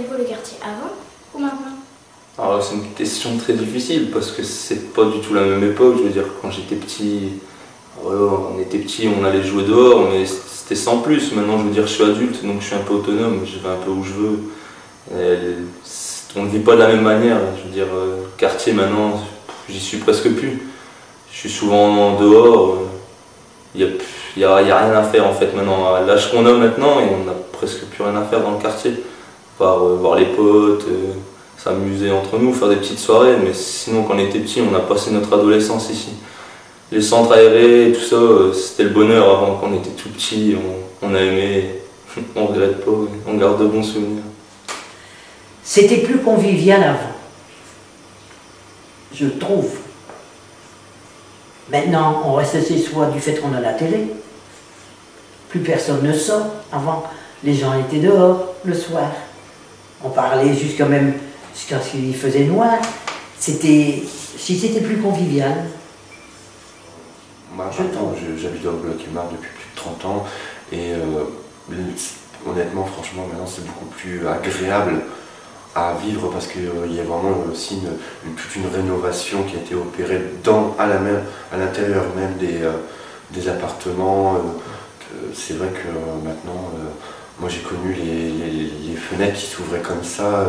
était beau le quartier avant ou maintenant? Alors c'est une question très difficile parce que c'est pas du tout la même époque. Je veux dire, quand j'étais petit, voilà, on était petit, on allait jouer dehors, mais c'était sans plus. Maintenant, je veux dire, je suis adulte, donc je suis un peu autonome, je vais un peu où je veux. On ne vit pas de la même manière. Je veux dire, le quartier maintenant, j'y suis presque plus. Je suis souvent dehors. Il n'y a rien à faire en fait maintenant. À l'âge qu'on a maintenant, et on n'a presque plus rien à faire dans le quartier. Voir les potes, s'amuser entre nous, faire des petites soirées, mais sinon quand on était petit, on a passé notre adolescence ici. Les centres aérés, tout ça, c'était le bonheur avant, quand on était tout petit, on a aimé, on regrette pas, on garde de bons souvenirs. C'était plus convivial avant, je trouve. Maintenant, on reste chez soi du fait qu'on a la télé. Plus personne ne sort. Avant, les gens étaient dehors le soir. On parlait jusqu'à ce qu'il faisait noir. C'était plus convivial. Moi, maintenant, j'habite dans le bloc Émard depuis plus de 30 ans. Et honnêtement, franchement, maintenant, c'est beaucoup plus agréable à vivre parce qu'il y a vraiment aussi toute une rénovation qui a été opérée à l'intérieur même des appartements. C'est vrai que maintenant, moi j'ai connu les fenêtres qui s'ouvraient comme ça,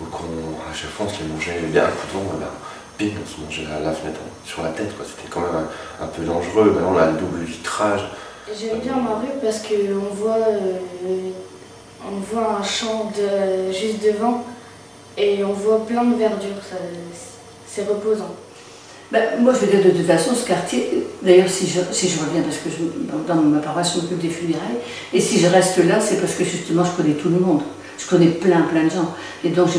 où à chaque fois on se les mangeait bien un couteau, bing, on se mangeait la fenêtre sur la tête, c'était quand même un peu dangereux. Maintenant on a le double vitrage. J'aime bien ma rue parce qu'on voit un champ juste devant et on voit plein de verdure, c'est reposant. Ben, moi je veux dire de toute façon ce quartier, d'ailleurs si je reviens parce que dans ma paroisse je m'occupe des funérailles, et si je reste là c'est parce que justement je connais tout le monde, je connais plein de gens, et donc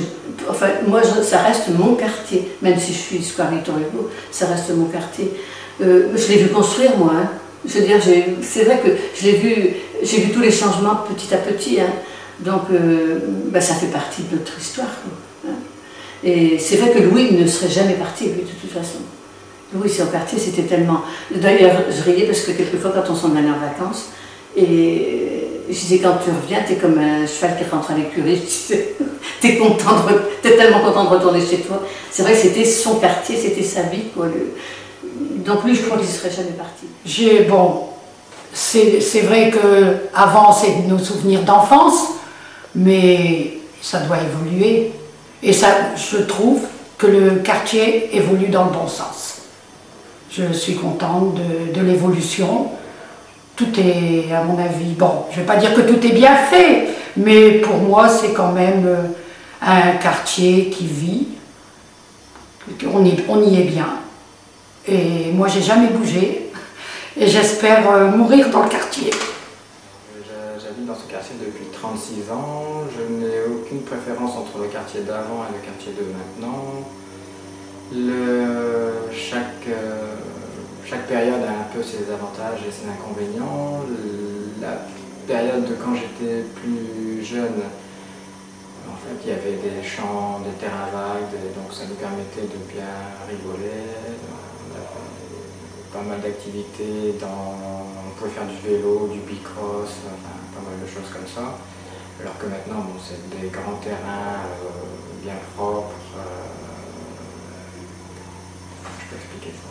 ça reste mon quartier, même si je suis Square Victor Hugo, ça reste mon quartier. Je l'ai vu construire moi, hein. Je veux dire, c'est vrai que j'ai vu tous les changements petit à petit, hein. Donc ça fait partie de notre histoire, quoi, hein. Et c'est vrai que Louis ne serait jamais parti, lui, de toute façon. Louis, c'est au quartier, c'était tellement... D'ailleurs, je riais parce que quelquefois, quand on s'en allait en vacances, et je disais, quand tu reviens, t'es comme un cheval qui rentre à l'écurie, t'es tellement content de retourner chez toi. C'est vrai que c'était son quartier, c'était sa vie, quoi. Donc lui, je crois qu'il ne serait jamais parti. C'est vrai qu'avant, c'est nos souvenirs d'enfance, mais ça doit évoluer. Et ça, je trouve que le quartier évolue dans le bon sens. Je suis contente de l'évolution. Tout est, à mon avis, bon, je ne vais pas dire que tout est bien fait, mais pour moi, c'est quand même un quartier qui vit. On y est bien. Et moi, j'ai jamais bougé. Et j'espère mourir dans le quartier. J'habite dans ce quartier depuis 36 ans. Je n'ai aucune préférence entre le quartier d'avant et le quartier de maintenant. Chaque période a un peu ses avantages et ses inconvénients. La période de quand j'étais plus jeune, en fait, il y avait des champs, des terrains vagues, donc ça nous permettait de bien rigoler. On avait pas mal d'activités, on pouvait faire du vélo, du bicross, enfin, pas mal de choses comme ça. Alors que maintenant, bon, c'est des grands terrains bien propres. Je peux expliquer ça.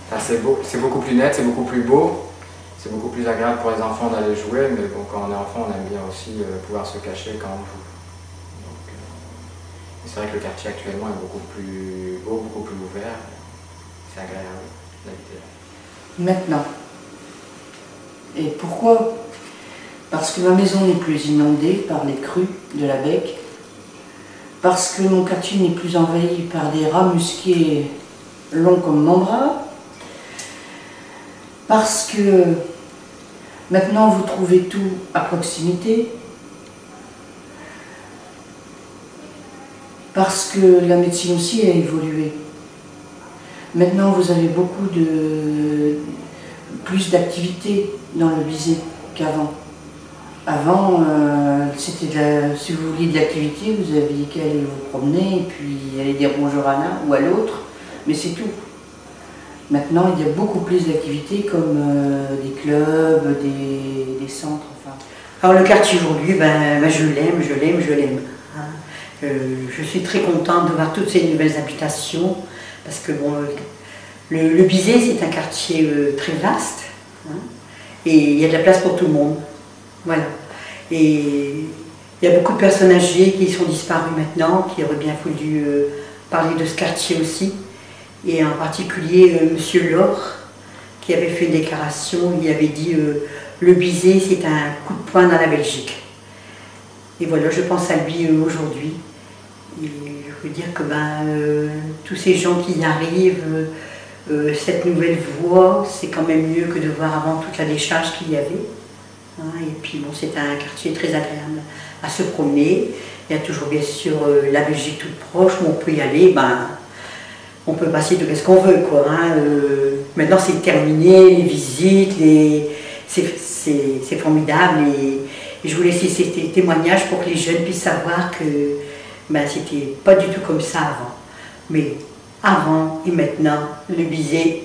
Enfin, c'est beaucoup plus net, c'est beaucoup plus beau. C'est beaucoup plus agréable pour les enfants d'aller jouer, mais bon, quand on est enfant, on aime bien aussi pouvoir se cacher quand on joue. C'est vrai que le quartier actuellement est beaucoup plus beau, beaucoup plus ouvert. C'est agréable d'habiter là. Maintenant. Et pourquoi? Parce que ma maison n'est plus inondée par les crues de la Bec, parce que mon quartier n'est plus envahi par des rats musqués longs comme mon bras, parce que maintenant vous trouvez tout à proximité, parce que la médecine aussi a évolué. Maintenant vous avez plus d'activités dans le Bizet qu'avant. Avant, si vous vouliez de l'activité, vous aviez qu'à aller vous promener et puis aller dire bonjour à l'un ou à l'autre, mais c'est tout. Maintenant, il y a beaucoup plus d'activités comme des clubs, des centres. Enfin. Alors le quartier aujourd'hui, je l'aime. Hein. Je suis très contente de voir toutes ces nouvelles habitations, parce que bon, le Bizet, c'est un quartier très vaste, hein, et il y a de la place pour tout le monde. Voilà. Et il y a beaucoup de personnes âgées qui sont disparues maintenant, qui auraient bien voulu parler de ce quartier aussi. Et en particulier Monsieur Laure, qui avait fait une déclaration, il avait dit le Bizet, c'est un coup de poing dans la Belgique. Et voilà, je pense à lui aujourd'hui. Et je veux dire que tous ces gens qui y arrivent, cette nouvelle voie, c'est quand même mieux que de voir avant toute la décharge qu'il y avait. Hein, et puis bon, c'est un quartier très agréable à se promener. Il y a toujours bien sûr la Belgique toute proche où on peut y aller. On peut passer de ce qu'on veut, quoi. Hein. Maintenant c'est terminé, les visites, c'est formidable. Et je voulais laisser ces témoignages pour que les jeunes puissent savoir que c'était pas du tout comme ça avant. Mais avant et maintenant, le Bizet,